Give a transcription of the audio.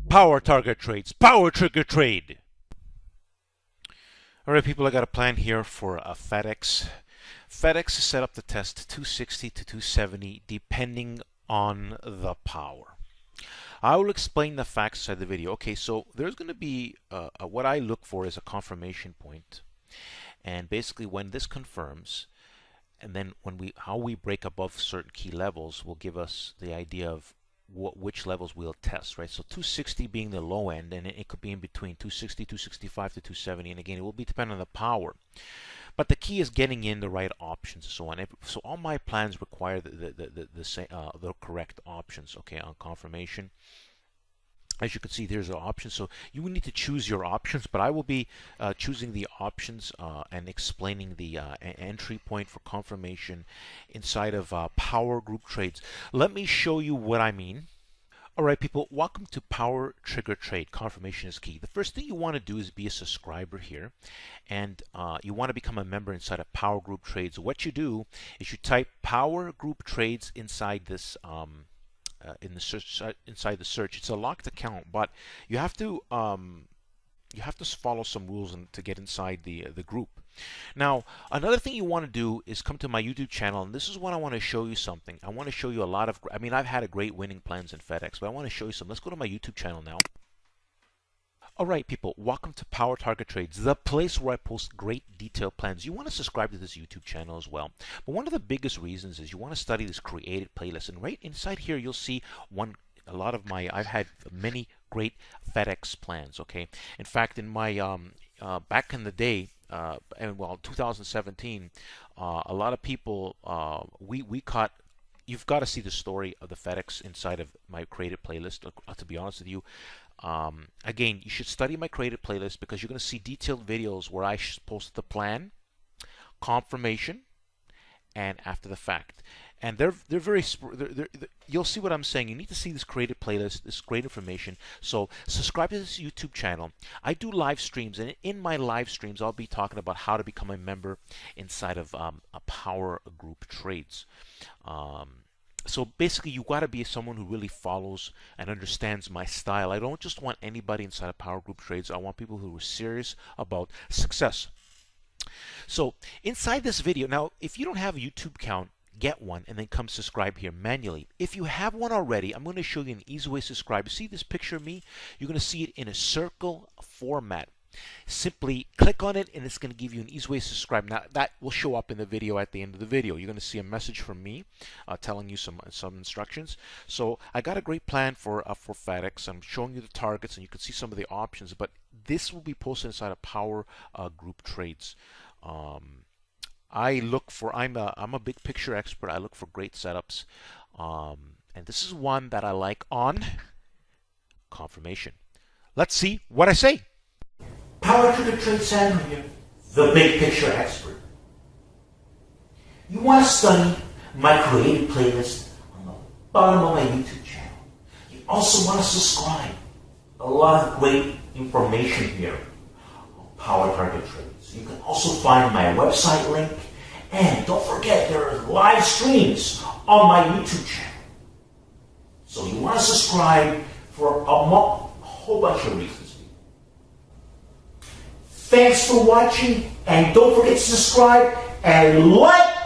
Power target trades, power trigger trade. All right, people, I got a plan here for FedEx. FedEx is set up to test 260 to 270 depending on the power. I will explain the facts inside the video. Okay, so there's going to be what I look for is a confirmation point, and basically when this confirms, and then when how we break above certain key levels will give us the idea of which levels we'll test, right? So 260 being the low end, and it could be in between 260, 265 to 270, and again, it will be dependent on the power. But the key is getting in the right options and so on. So all my plans require the correct options, okay, on confirmation. As you can see, there's the options. So you will need to choose your options, but I will be choosing the options and explaining the entry point for confirmation inside of Power Group Trades. Let me show you what I mean. All right, people, welcome to Power Trigger Trade. Confirmation is key. The first thing you want to do is be a subscriber here, and you want to become a member inside of Power Group Trades. What you do is you type Power Group Trades inside this in the search, inside the search. It's a locked account, but you have to follow some rules to get inside the group. Now, another thing you want to do is come to my YouTube channel, and this is what I want to show you something. I want to show you a lot of, I mean, I've had a great winning plans in FedEx, but I want to show you some. Let's go to my YouTube channel now. All right, people, welcome to Power Target Trades, the place where I post great detailed plans. You want to subscribe to this YouTube channel as well. But one of the biggest reasons is you want to study this created playlist, and right inside here you'll see I've had many great FedEx plans. Okay, in fact, in my back in the day, 2017, a lot of people we caught. You've got to see the story of the FedEx inside of my created playlist. To be honest with you, again, you should study my created playlist because you're going to see detailed videos where I post the plan, confirmation, and after the fact. And you'll see what I'm saying. You need to see this created playlist, this great information. So subscribe to this YouTube channel. I do live streams, and in my live streams, I'll be talking about how to become a member inside of a Power Group Trades. So basically, you got to be someone who really follows and understands my style. I don't just want anybody inside of Power Group Trades. I want people who are serious about success. So inside this video, now, if you don't have a YouTube account, get one and then come subscribe here manually. If you have one already, I'm going to show you an easy way to subscribe. You see this picture of me? You're going to see it in a circle format. Simply click on it and it's going to give you an easy way to subscribe. Now that will show up in the video at the end of the video. You're going to see a message from me telling you some instructions. So I got a great plan for FedEx. I'm showing you the targets and you can see some of the options, but this will be posted inside of Power Group Trades. I'm a big picture expert. I look for great setups, and this is one that I like on confirmation. Let's see what I say. Power Trigger Trade Samuel here, the big picture expert. You want to study my created playlist on the bottom of my YouTube channel. You also want to subscribe. A lot of great information here on Power Target Trades. You can also find my website link, and don't forget there are live streams on my YouTube channel. So you want to subscribe for a whole bunch of reasons. Thanks for watching, and don't forget to subscribe and like